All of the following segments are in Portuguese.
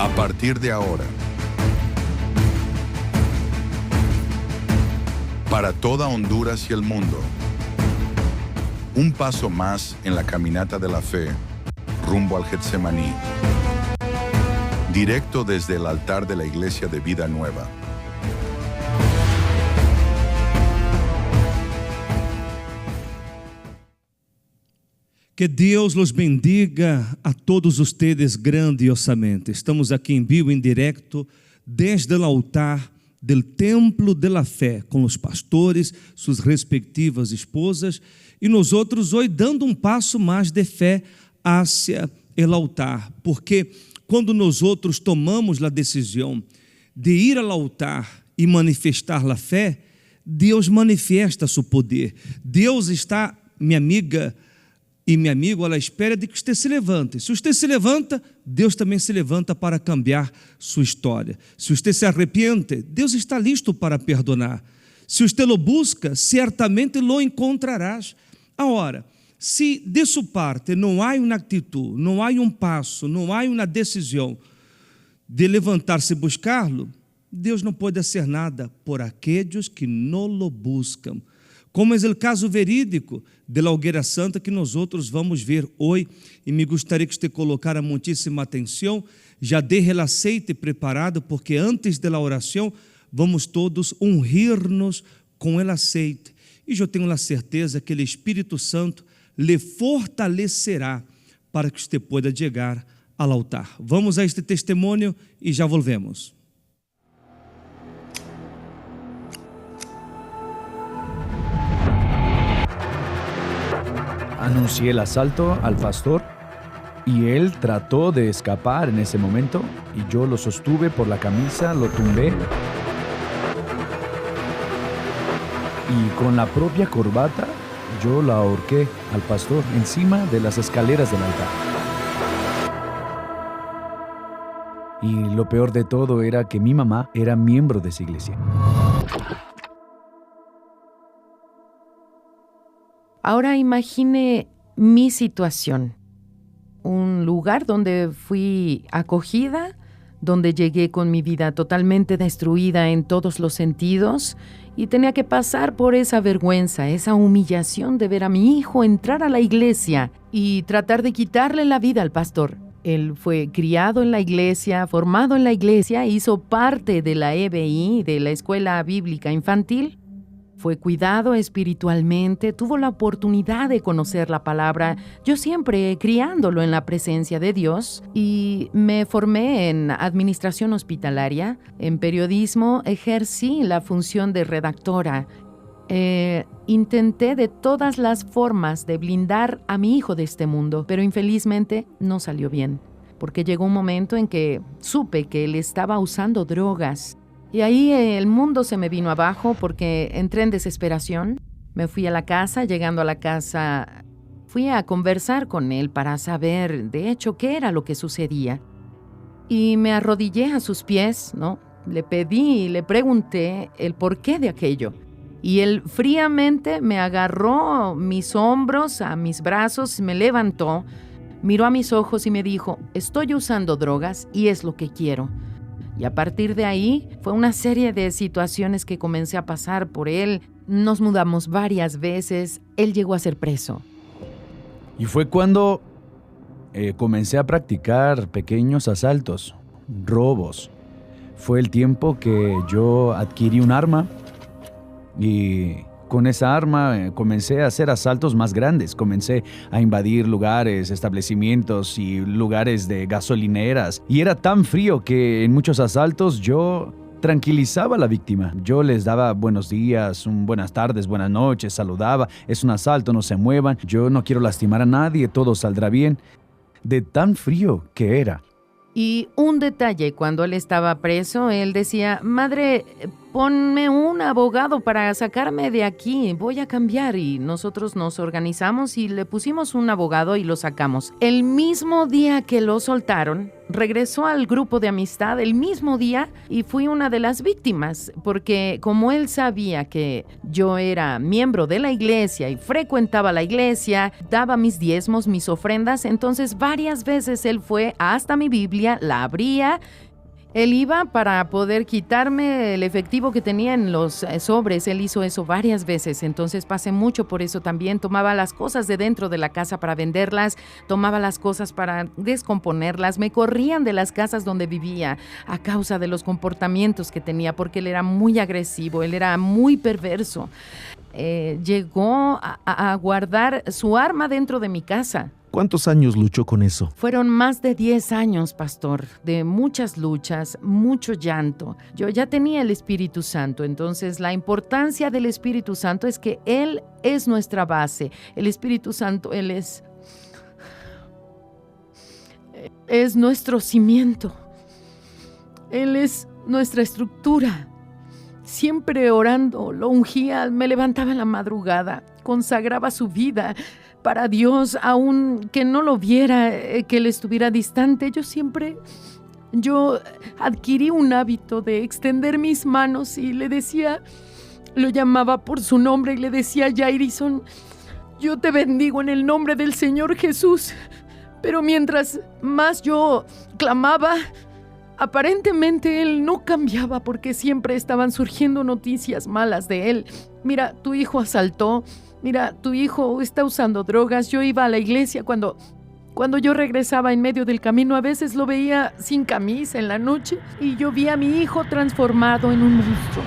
A partir de ahora, para toda Honduras y el mundo, un paso más en la caminata de la fe rumbo al Getsemaní. Directo desde el altar de la Iglesia de Vida Nueva. Que Deus los bendiga a todos ustedes grandiosamente. Estamos aqui em vivo, em direto, desde o altar del Templo de la Fé, com os pastores, suas respectivas esposas, e nós outros hoje dando um passo mais de fé hacia el altar, porque quando nós outros tomamos a decisão de ir ao altar e manifestar a fé, Deus manifesta seu poder. Deus está, minha amiga e meu amigo, à espera de que você se levante. Se você se levanta, Deus também se levanta para cambiar sua história. Se você se arrepende, Deus está listo para perdonar. Se você lo busca, certamente lo encontrarás. Agora, se de sua parte não há uma atitude, não há um passo, não há uma decisão de levantar-se e buscá-lo, Deus não pode fazer nada por aqueles que não lo buscam. Como é o caso verídico de la Hogueira Santa que nós outros vamos ver hoje, e me gostaria que você colocara muitíssima atenção, já deixe o aceite preparado, porque antes da oração vamos todos ungir-nos com o aceite, e eu tenho a certeza que o Espírito Santo lhe fortalecerá para que você possa chegar ao altar. Vamos a este testemunho e já volvemos. Anuncié el asalto al pastor y él trató de escapar en ese momento y yo lo sostuve por la camisa, lo tumbé y con la propia corbata yo la ahorqué al pastor encima de las escaleras del altar. Y lo peor de todo era que mi mamá era miembro de esa iglesia. Ahora imagine mi situación, un lugar donde fui acogida, donde llegué con mi vida totalmente destruida en todos los sentidos y tenía que pasar por esa vergüenza, esa humillación de ver a mi hijo entrar a la iglesia y tratar de quitarle la vida al pastor. Él fue criado en la iglesia, formado en la iglesia, hizo parte de la EBI, de la Escuela Bíblica Infantil. Fue cuidado espiritualmente, tuvo la oportunidad de conocer la palabra, yo siempre criándolo en la presencia de Dios, y me formé en administración hospitalaria, en periodismo, ejercí la función de redactora. Intenté de todas las formas de blindar a mi hijo de este mundo, pero infelizmente no salió bien, porque llegó un momento en que supe que él estaba usando drogas. Y ahí el mundo se me vino abajo porque entré en desesperación. Me fui a la casa, llegando a la casa, fui a conversar con él para saber, de hecho, qué era lo que sucedía. Y me arrodillé a sus pies, ¿no? Le pedí y le pregunté el porqué de aquello. Y él fríamente me agarró mis hombros, a mis brazos, me levantó, miró a mis ojos y me dijo, estoy usando drogas y es lo que quiero. Y a partir de ahí fue una serie de situaciones que comencé a pasar por él. Nos mudamos varias veces. Él llegó a ser preso. Y fue cuando comencé a practicar pequeños asaltos, robos. Fue el tiempo que yo adquirí un arma y con esa arma comencé a hacer asaltos más grandes. Comencé a invadir lugares, establecimientos y lugares de gasolineras. Y era tan frío que en muchos asaltos yo tranquilizaba a la víctima. Yo les daba buenos días, buenas tardes, buenas noches, saludaba. Es un asalto, no se muevan. Yo no quiero lastimar a nadie, todo saldrá bien. De tan frío que era. Y un detalle, cuando él estaba preso, él decía, madre, ponme un abogado para sacarme de aquí, voy a cambiar. Y nosotros nos organizamos y le pusimos un abogado y lo sacamos. El mismo día que lo soltaron, regresó al grupo de amistad el mismo día y fui una de las víctimas, porque como él sabía que yo era miembro de la iglesia y frecuentaba la iglesia, daba mis diezmos, mis ofrendas, entonces varias veces él fue hasta mi Biblia, la abría. Él iba para poder quitarme el efectivo que tenía en los sobres. Él hizo eso varias veces, entonces pasé mucho por eso también. Tomaba las cosas de dentro de la casa para venderlas, tomaba las cosas para descomponerlas. Me corrían de las casas donde vivía a causa de los comportamientos que tenía, porque él era muy agresivo, él era muy perverso. Llegó a guardar su arma dentro de mi casa. ¿Cuántos años luchó con eso? Fueron más de 10 años, pastor, de muchas luchas, mucho llanto. Yo ya tenía el Espíritu Santo, entonces la importancia del Espíritu Santo es que Él es nuestra base. El Espíritu Santo, Él es nuestro cimiento. Él es nuestra estructura. Siempre orando, lo ungía, me levantaba en la madrugada, consagraba su vida para Dios, aun que no lo viera, que él estuviera distante. Yo adquirí un hábito de extender mis manos y le decía, lo llamaba por su nombre y le decía, Jairison, yo te bendigo en el nombre del Señor Jesús. Pero mientras más yo clamaba, aparentemente él no cambiaba, porque siempre estaban surgiendo noticias malas de él. Mira, tu hijo asaltó. Mira, tu hijo está usando drogas. Yo iba a la iglesia cuando yo regresaba en medio del camino. A veces lo veía sin camisa en la noche y yo vi a mi hijo transformado en un monstruo.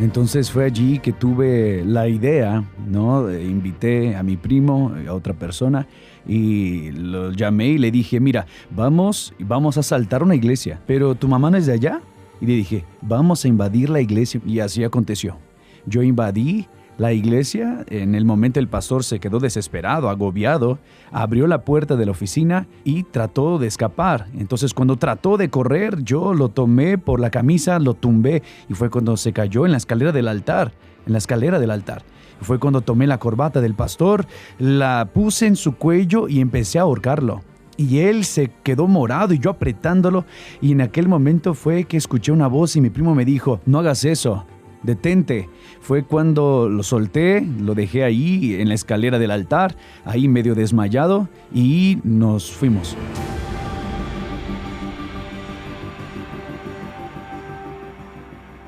Entonces fue allí que tuve la idea, ¿no? Invité a mi primo, a otra persona, y lo llamé y le dije, mira, vamos a asaltar una iglesia, pero tu mamá no es de allá. Y le dije, vamos a invadir la iglesia. Y así aconteció. Yo invadí la iglesia. En el momento el pastor se quedó desesperado, agobiado. Abrió la puerta de la oficina y trató de escapar. Entonces cuando trató de correr, yo lo tomé por la camisa, lo tumbé. Y fue cuando se cayó en la escalera del altar. Fue cuando tomé la corbata del pastor, la puse en su cuello y empecé a ahorcarlo. Y él se quedó morado y yo apretándolo. Y en aquel momento fue que escuché una voz y mi primo me dijo, no hagas eso, detente. Fue cuando lo solté, lo dejé ahí en la escalera del altar, ahí medio desmayado, y nos fuimos.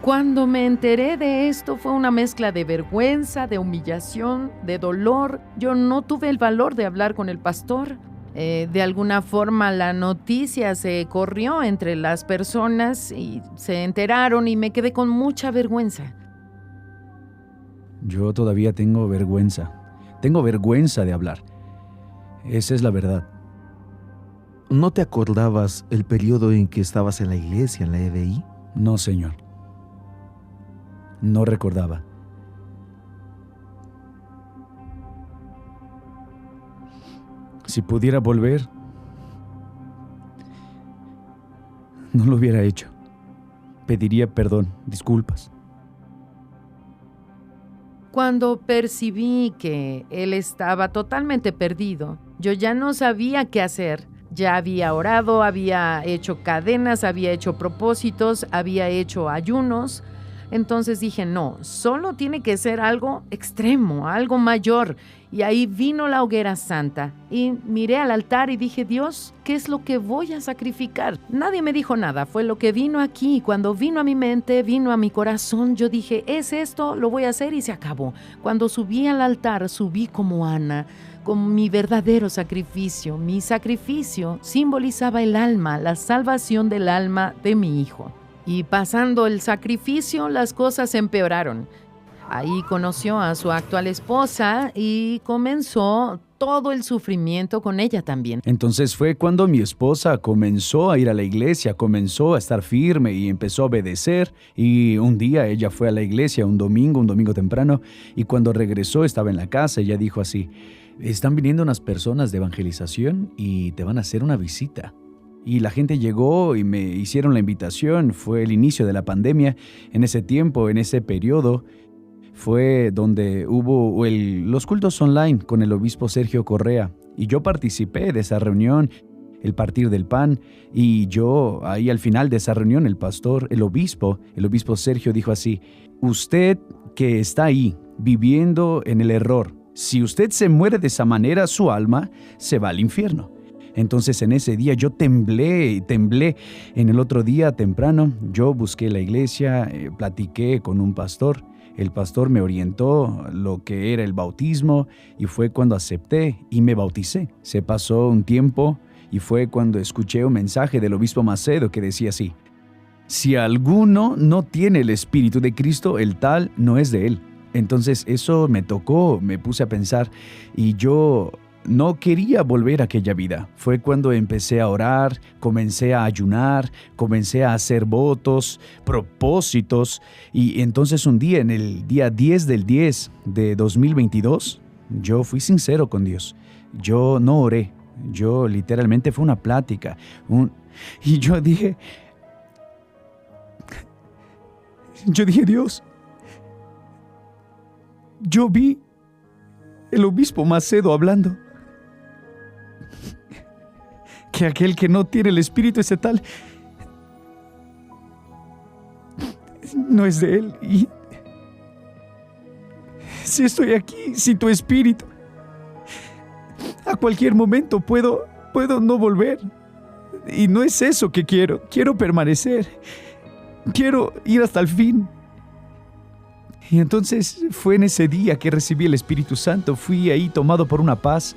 Cuando me enteré de esto fue una mezcla de vergüenza, de humillación, de dolor. Yo no tuve el valor de hablar con el pastor. De alguna forma la noticia se corrió entre las personas y se enteraron y me quedé con mucha vergüenza. Yo todavía tengo vergüenza. Tengo vergüenza de hablar. Esa es la verdad. ¿No te acordabas el periodo en que estabas en la iglesia, en la EBI? No, señor. No recordaba. Si pudiera volver, no lo hubiera hecho. Pediría perdón, disculpas. Cuando percibí que él estaba totalmente perdido, yo ya no sabía qué hacer. Ya había orado, había hecho cadenas, había hecho propósitos, había hecho ayunos. Entonces dije, no, solo tiene que ser algo extremo, algo mayor. Y ahí vino la hoguera santa y miré al altar y dije, Dios, ¿qué es lo que voy a sacrificar? Nadie me dijo nada, fue lo que vino aquí. Cuando vino a mi mente, vino a mi corazón, yo dije, es esto, lo voy a hacer y se acabó. Cuando subí al altar, subí como Ana, con mi verdadero sacrificio. Mi sacrificio simbolizaba el alma, la salvación del alma de mi hijo. Y pasando el sacrificio, las cosas empeoraron. Ahí conoció a su actual esposa y comenzó todo el sufrimiento con ella también. Entonces fue cuando mi esposa comenzó a ir a la iglesia, comenzó a estar firme y empezó a obedecer. Y un día ella fue a la iglesia, un domingo temprano, y cuando regresó estaba en la casa. Ella dijo así, están viniendo unas personas de evangelización y te van a hacer una visita. Y la gente llegó y me hicieron la invitación. Fue el inicio de la pandemia. En ese tiempo, en ese periodo, fue donde hubo los cultos online con el obispo Sergio Correa. Y yo participé de esa reunión, el partir del pan. Y yo, ahí al final de esa reunión, el obispo Sergio dijo así: usted que está ahí viviendo en el error, si usted se muere de esa manera, su alma se va al infierno. Entonces en ese día yo temblé. En el otro día temprano yo busqué la iglesia, platiqué con un pastor. El pastor me orientó lo que era el bautismo y fue cuando acepté y me bauticé. Se pasó un tiempo y fue cuando escuché un mensaje del obispo Macedo que decía así: si alguno no tiene el Espíritu de Cristo, el tal no es de él. Entonces eso me tocó, me puse a pensar y yo no quería volver a aquella vida. Fue cuando empecé a orar, comencé a ayunar, comencé a hacer votos, propósitos. Y entonces un día, en el día 10 del 10 de 2022, yo fui sincero con Dios. Yo no oré. Yo literalmente fue una plática. Y yo dije, Dios, yo vi el obispo Macedo hablando que aquel que no tiene el Espíritu ese tal no es de él. Y si estoy aquí sin tu Espíritu, a cualquier momento puedo no volver. Y no es eso que quiero. Quiero permanecer. Quiero ir hasta el fin. Y entonces fue en ese día que recibí el Espíritu Santo. Fui ahí tomado por una paz,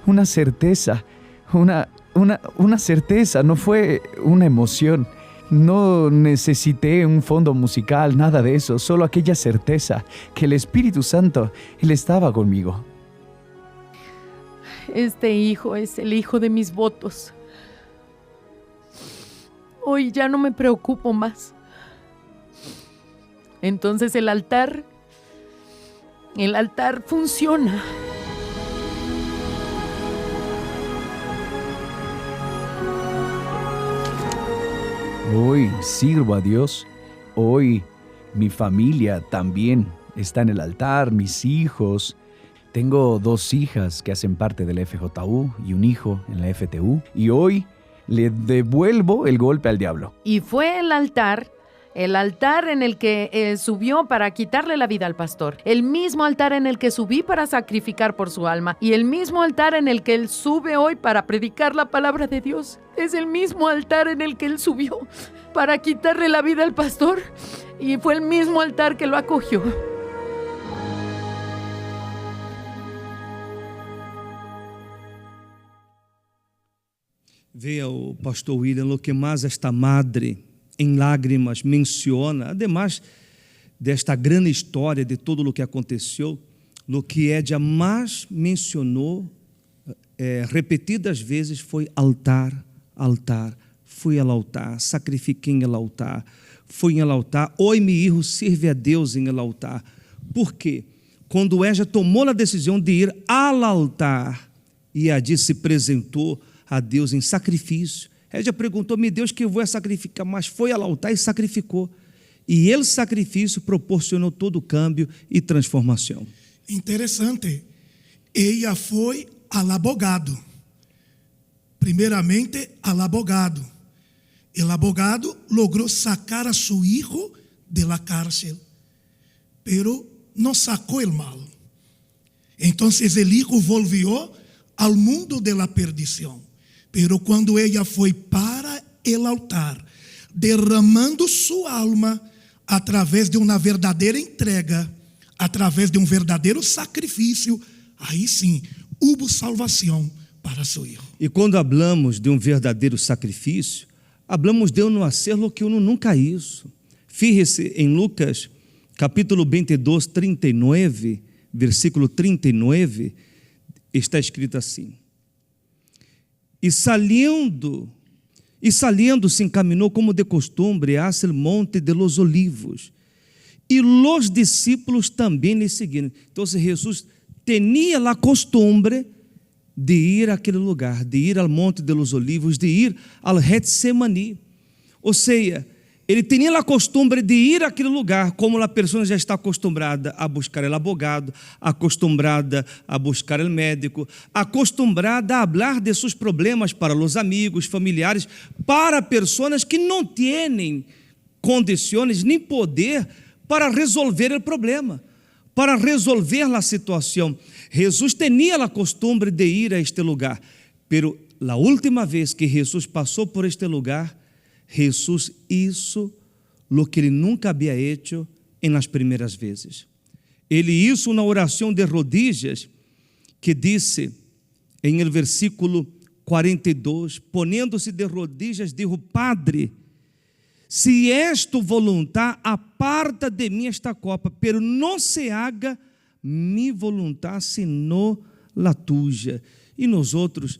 una certeza, una certeza. No fue una emoción. No necesité un fondo musical, nada de eso. Solo aquella certeza que el Espíritu Santo, Él estaba conmigo. Este hijo es el hijo de mis votos. Hoy ya no me preocupo más. Entonces el altar funciona. Hoy sirvo a Dios. Hoy mi familia también está en el altar, mis hijos. Tengo 2 hijas que hacen parte de la FJU y un hijo en la FTU. Y hoy le devuelvo el golpe al diablo. Y fue el altar en el que subió para quitarle la vida al pastor. El mismo altar en el que subí para sacrificar por su alma. Y el mismo altar en el que él sube hoy para predicar la palabra de Dios. Es el mismo altar en el que él subió para quitarle la vida al pastor. Y fue el mismo altar que lo acogió. Veja o pastor William lo que mais esta madre em lágrimas menciona, además desta grande história de tudo o que aconteceu, lo que ella mais mencionou repetidas vezes foi altar, altar. Fui ao altar, sacrifiquei em el altar, fui em el altar. Hoje meu filho serve a Deus em el altar. Por quê? Quando ella tomou a decisão de ir ao altar e allí se apresentou a Deus em sacrifício. Ella perguntou: meu Deus, que eu vou sacrificar? Mas foi ao altar e sacrificou. E ele sacrifício proporcionou todo o câmbio e transformação. Interessante. Ella foi al abogado. Primeiramente al abogado. El abogado logró sacar a su hijo de la cárcel, pero no sacó el mal. Entonces el hijo volvió al mundo de la perdición. Pero quando ella foi para el altar, derramando sua alma através de uma verdadeira entrega, através de um verdadeiro sacrifício, aí sim, houve salvação para seu filho. E quando hablamos de um verdadeiro sacrifício, hablamos de não hacer lo que uno nunca hizo. Fíjese em Lucas, capítulo 22, 39, versículo 39, está escrito assim: E saliendo se encaminhou como de costumbre hacia el monte de los olivos, e los discípulos também lhe seguiram. Então Jesus tinha a costumbre de ir àquele lugar, de ir ao Monte de los Olivos, de ir ao Getsemaní. Ou seja, ele tinha a costumbre de ir àquele lugar, como a pessoa já está acostumada a buscar o advogado, acostumada a buscar o médico, acostumada a falar de seus problemas para os amigos, familiares, para pessoas que não têm condições nem poder para resolver o problema, para resolver a situação. Jesus tinha a costumbre de ir a este lugar, pero a última vez que Jesus passou por este lugar, Jesus hizo lo que ele nunca havia hecho em las primeiras vezes. Ele hizo uma oração de rodillas que disse, em el versículo 42, poniendo-se de rodillas, dijo: Padre, se és tu voluntad, aparta de mim esta copa, pero não se haga mi voluntad, sino la tuya. E nós outros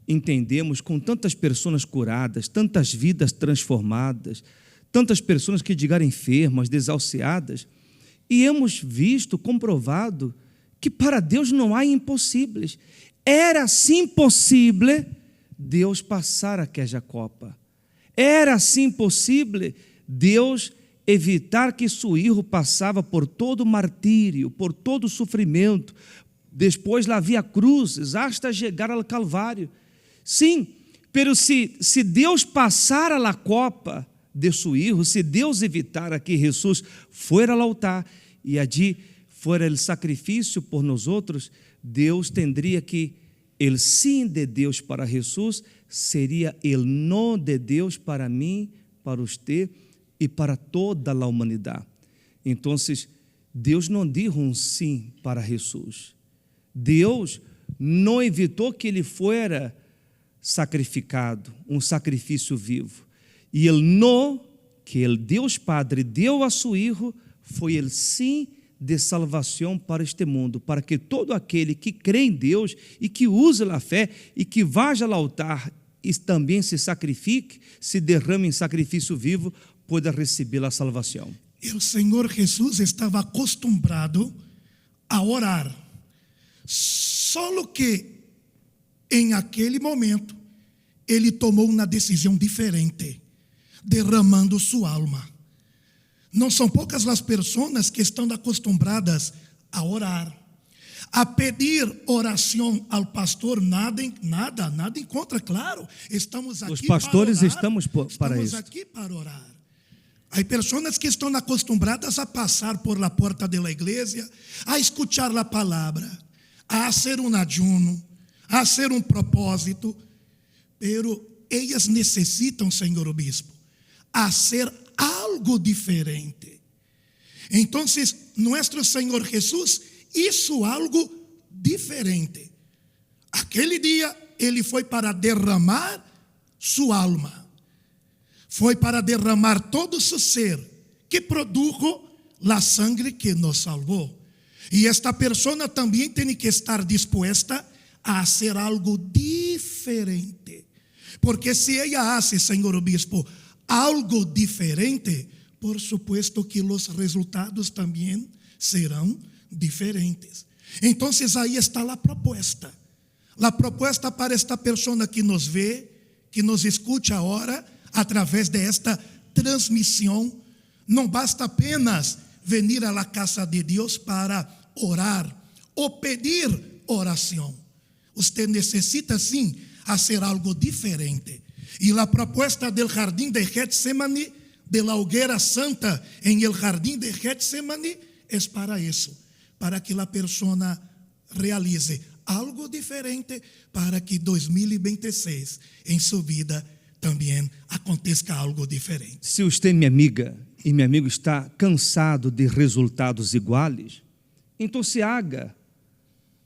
entendemos, com tantas pessoas curadas, tantas vidas transformadas, tantas pessoas que chegaram enfermas, desalciadas, e hemos visto, comprovado, que para Deus não há impossíveis. Era sim possível Deus passar aquela copa. Era sim possível Deus evitar que seu filho passava por todo o martírio, por todo o sofrimento, depois lá via cruzes, hasta chegar ao Calvário. Sim, pero se Deus passar a copa de seu filho, se Deus evitar que Jesus fuera ao altar e allí fuera o sacrifício por nós outros, Deus tendria que el sim de Deus para Jesus seria el não de Deus para mim, para você e para toda a humanidade. Então, Deus não disse um sim para Jesus. Deus não evitou que ele fuera sacrificado, um sacrifício vivo. E ele não, que o Deus Padre deu a seu Filho, foi o sim de salvação para este mundo, para que todo aquele que crê em Deus e que usa a fé e que vá ao altar e também se sacrifique, se derrame em sacrifício vivo, possa receber a salvação. O Senhor Jesus estava acostumado a orar, só que em aquele momento, ele tomou uma decisão diferente, derramando sua alma. Não são poucas as pessoas que estão acostumadas a orar, a pedir oração ao pastor, nada em contra, claro. Estamos aqui. Os pastores para orar, estamos para isso. Estamos aqui para orar. Há pessoas que estão acostumadas a passar por la porta da igreja, a escuchar a palavra, a fazer um ayuno, a hacer um propósito, pero elas necessitam, Senhor Obispo, hacer algo diferente. Então, nosso Senhor Jesus hizo algo diferente. Aquele dia, ele foi para derramar sua alma, foi para derramar todo seu ser, que produjo a sangre que nos salvou. E esta pessoa também tem que estar disposta a hacer algo diferente. Porque se ella hace, Senhor Obispo, algo diferente, por supuesto que os resultados também serão diferentes. Então, aí está a proposta. A proposta para esta pessoa que nos vê, que nos escuta agora, através desta transmissão. Não basta apenas venir à casa de Deus para orar ou pedir oração. Você necessita sim fazer algo diferente. E a proposta do jardim de Getsemani, de la hoguera santa em el jardim de Getsemani, é para isso, para que a pessoa realize algo diferente, para que 2026 em sua vida também aconteça algo diferente. Se você, minha amiga e meu amigo, está cansado de resultados iguais, então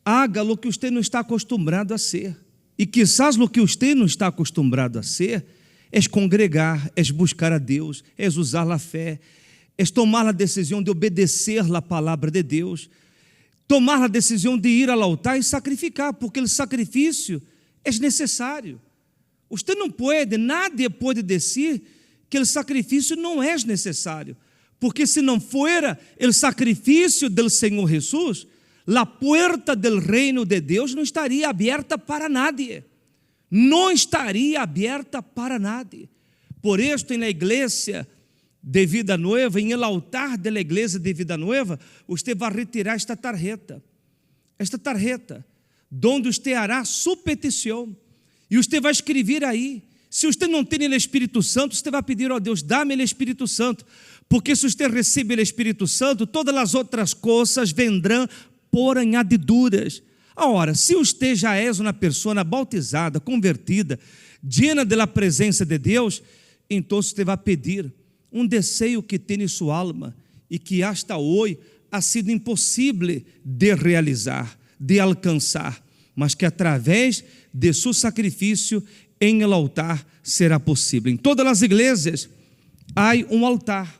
haga o que você não está acostumado a ser. E quizás o que você não está acostumado a ser é congregar, é buscar a Deus, é usar a fé, é tomar a decisão de obedecer a palavra de Deus, tomar a decisão de ir ao altar e sacrificar, porque o sacrifício é necessário. Você não pode, nadie pode dizer que o sacrifício não é necessário, porque se não fora o sacrifício do Senhor Jesus, a puerta del reino de Deus não estaria aberta para nadie. Não estaria aberta para nadie. Por esto, na igreja de Vida Nueva, em el altar da igreja de Vida Nueva, você vai retirar esta tarjeta, onde você hará sua petição, e você vai escrever aí. Se você não tem o Espírito Santo, você vai pedir, ó Deus, dá-me o Espírito Santo, porque se você recebe o Espírito Santo, todas as outras coisas vendrão por añadiduras. Ora, se você já é uma pessoa bautizada, convertida, llena da presença de Deus, então você vai pedir um desejo que tem em sua alma e que hasta hoje ha sido impossível de realizar, de alcançar, mas que através de seu sacrifício em el altar será possível. Em todas as igrejas há um altar.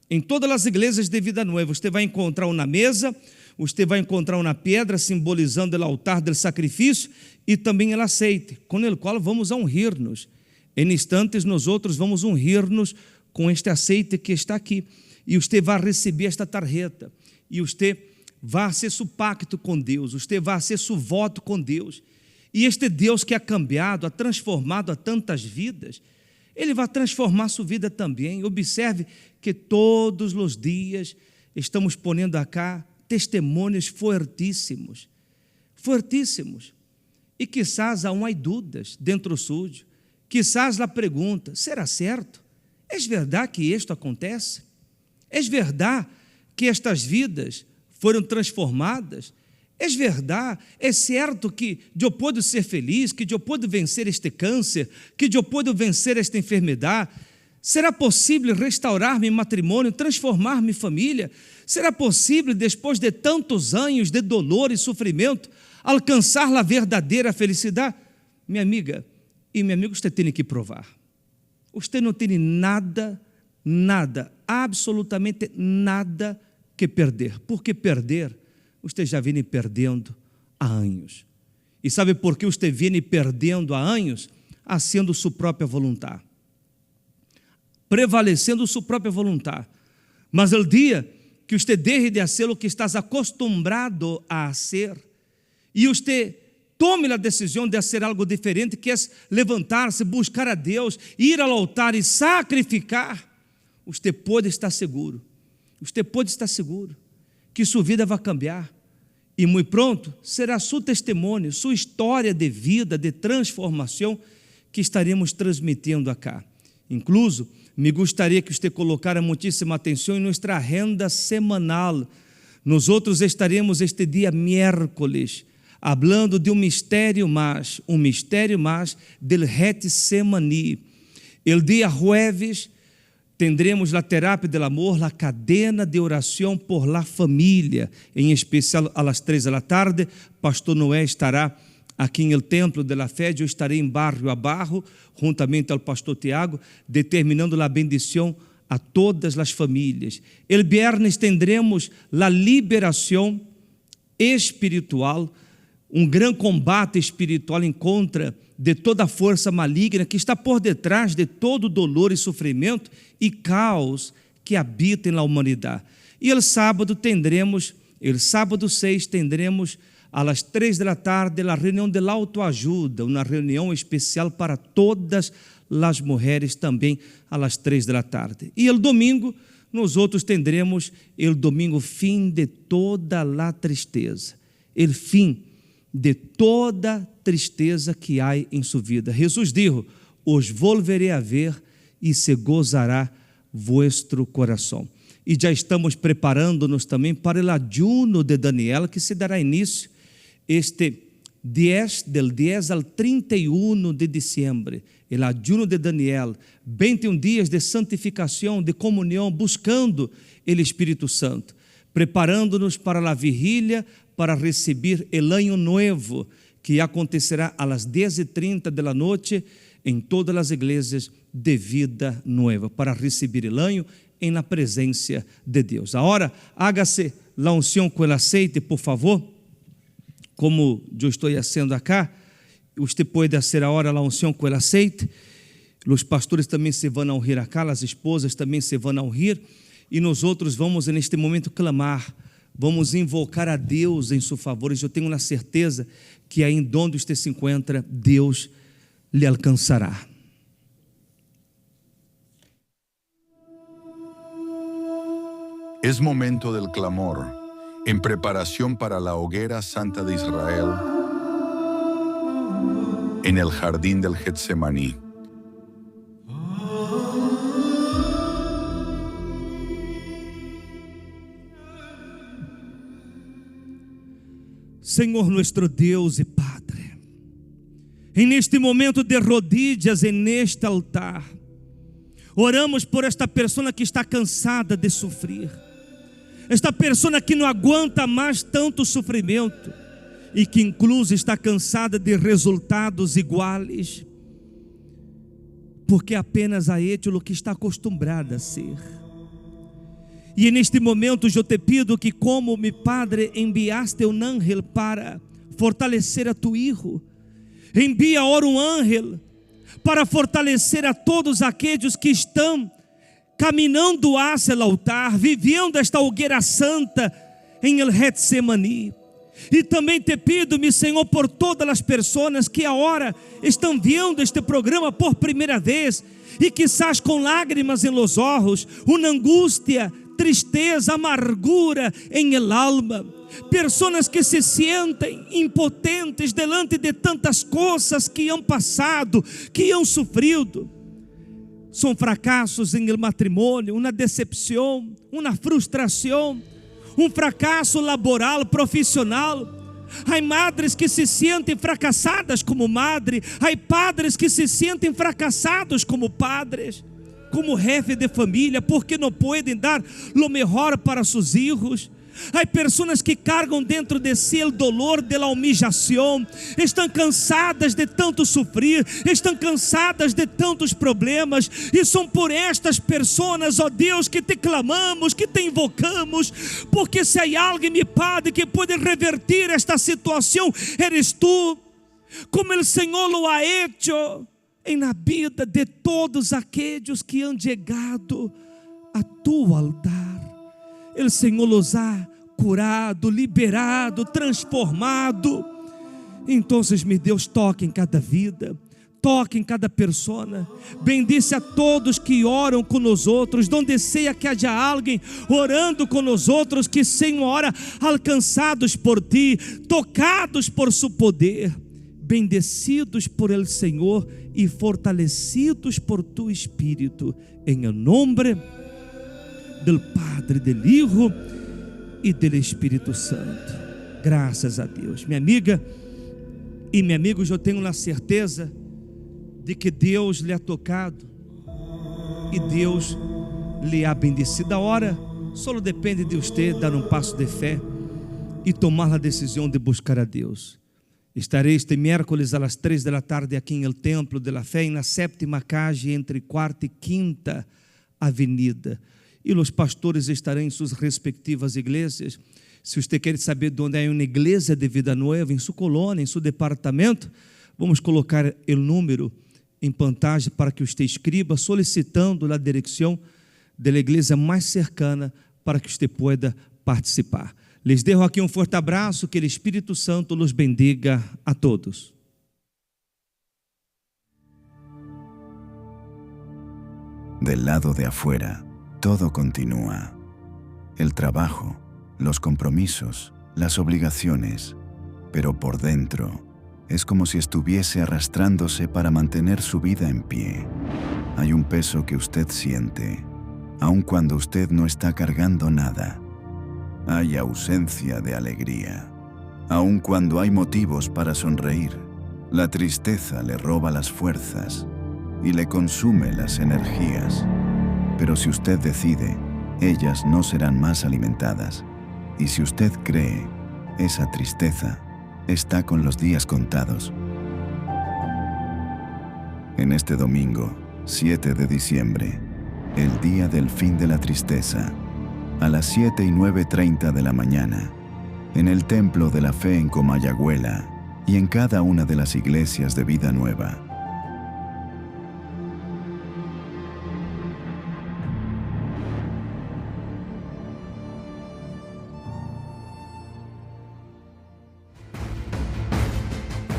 Em todas as igrejas de Vida Nueva, você vai encontrar uma mesa, você vai encontrar uma pedra simbolizando o altar do sacrifício e também o aceite, com o qual vamos a ungir-nos. Em instantes, nós outros vamos ungir-nos com este aceite que está aqui. E você vai receber esta tarjeta. E você vai fazer seu pacto com Deus. Você vai fazer seu voto com Deus. E este Deus que ha cambiado, ha transformado a tantas vidas, Ele vai transformar sua vida também. Observe que todos os dias estamos ponendo acá testemunhos fortíssimos. Fortíssimos. E quizás há umas dúvidas dentro sujo. Quizás a pergunta, será certo? É verdade que isto acontece? É verdade que estas vidas foram transformadas? É verdade, é certo que eu posso ser feliz, que eu posso vencer este câncer, que eu posso vencer esta enfermidade? Será possível restaurar meu matrimônio, transformar minha família? Será possível, depois de tantos anos de dolor e sofrimento, alcançar a verdadeira felicidade? Minha amiga e meu amigo, você tem que provar. Você não tem nada, absolutamente nada que perder. Porque perder, você já vem perdendo há anos. E sabe por que você vem perdendo há anos? Haciendo sua própria vontade. Prevalecendo sua própria vontade. Mas o dia que você deixe de fazer o que estás acostumado a fazer, e você tome a decisão de fazer algo diferente, que é levantar-se, buscar a Deus, ir ao altar e sacrificar, você pode estar seguro. Você pode estar seguro que sua vida vai cambiar. E muito pronto será seu testemunho, sua história de vida, de transformação que estaremos transmitindo acá. Incluso, me gostaria que você colocara muitíssima atenção em nossa agenda semanal. Nós outros estaremos este dia miércoles, hablando de um mistério mais del Getsemaní. El dia jueves tendremos a terapia del amor, a cadena de oração por la família, em especial às 3 da tarde. Pastor Noé estará aqui no Templo de la Fé, eu estarei em barrio a barro, juntamente ao pastor Tiago, determinando a bendição a todas as famílias. El viernes tendremos a liberação espiritual, um grande combate espiritual em contra de toda a força maligna que está por detrás de todo dolor e sofrimento e caos que habita na humanidade. E o sábado 6, tendremos às 3 da tarde a reunião de autoajuda, uma reunião especial para todas as mulheres também às 3 da tarde. E o domingo, nós outros tendremos o domingo fim de toda a tristeza, o fim de toda tristeza que há em sua vida. Jesus dijo, os volverei a ver e se gozará vuestro coração. E já estamos preparando-nos também para o ayuno de Daniel, que se dará início del 10 al 31 de diciembre. O ayuno de Daniel, 21 dias de santificação, de comunhão, buscando o Espírito Santo, preparando-nos para a vigília, para receber o ano novo, que acontecerá às 10h30 da noite em todas as igrejas de Vida Nueva, para receber o ano em la presença de Deus. Agora, hágase la unción com el aceite, por favor, como eu estou fazendo acá. Você pode fazer agora la unción com el aceite. Os pastores também se vão a ungir acá, as esposas também se vão a ungir, e nós outros vamos neste momento clamar vamos invocar a Deus em seu favor. E eu tenho na certeza que aí onde você se encontra, Deus lhe alcançará. Es momento del clamor, en preparación para la hoguera santa de Israel, en el jardín del Getsemaní. Senhor nuestro Deus e Padre, em neste momento de rodillas em este altar, oramos por esta pessoa que está cansada de sofrer, esta pessoa que não aguenta mais tanto sofrimento e que incluso está cansada de resultados iguais, porque apenas a aquilo que está acostumbrada a ser. E neste momento eu te pido que, como mi Padre enviaste um ángel para fortalecer a tu hijo, envia agora um ángel para fortalecer a todos aqueles que estão caminhando hacia o altar, vivendo esta hogueira santa em el Getsemaní. E também te pido, meu Senhor, por todas as pessoas que agora estão vendo este programa por primeira vez e quizás com lágrimas em los ojos, uma angústia, tristeza, amargura em el alma, pessoas que se sentem impotentes delante de tantas coisas que han passado, que han sofrido. São fracassos em el matrimônio, uma decepção, uma frustração, um fracasso laboral, profissional. Há madres que se sentem fracassadas como madre, há padres que se sentem fracassados como padres, como jefe de família, porque não podem dar o melhor para seus filhos. Há pessoas que cargam dentro de si o dolor da humillação, estão cansadas de tanto sofrer, estão cansadas de tantos problemas, e são por estas pessoas, ó Deus, que te clamamos, que te invocamos, porque se há alguém, meu Padre, que pode revertir esta situação, eres tu, como o Senhor lo ha hecho em na vida de todos aqueles que han chegado a tu altar. O Senhor los ha curado, liberado, transformado. Então, meu Deus, toque em cada vida, toque em cada pessoa. Bendice a todos que oram com nós outros, donde seja que haja alguém orando com nós outros, que sejam ora alcançados por ti, tocados por seu poder, bendecidos por el Senhor e fortalecidos por tu Espírito, em nome do Padre, do Hijo e do Espírito Santo. Graças a Deus. Minha amiga e meu amigo, eu tenho a certeza de que Deus lhe ha tocado e Deus lhe ha bendecido. A hora só depende de você dar um passo de fé e tomar a decisão de buscar a Deus. Estarei este miércoles às 3 da tarde aqui em el Templo de la Fé, na 7ª calle entre 4ª e 5ª Avenida. E os pastores estarão em suas respectivas igrejas. Se você quer saber de onde é uma igreja de vida nova, em sua colônia, em seu departamento, vamos colocar o número em pantalla para que você escreva, solicitando a direção da igreja mais cercana para que você pueda participar. Les dejo aqui um forte abraço, que o Espírito Santo los bendiga a todos. Del lado de afuera, todo continúa. El trabajo, los compromisos, las obligaciones, pero por dentro es como si estuviese arrastrándose para mantener su vida en pie. Hay un peso que usted siente, aun cuando usted no está cargando nada. Hay ausencia de alegría. Aun cuando hay motivos para sonreír, la tristeza le roba las fuerzas y le consume las energías. Pero si usted decide, ellas no serán más alimentadas. Y si usted cree, esa tristeza está con los días contados. En este domingo, 7 de diciembre, el día del fin de la tristeza, a las 7 y 9:30 de la mañana, en el Templo de la Fe en Comayagüela y en cada una de las iglesias de Vida Nueva.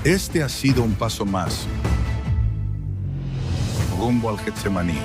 Este ha sido un paso más rumbo al Getsemaní.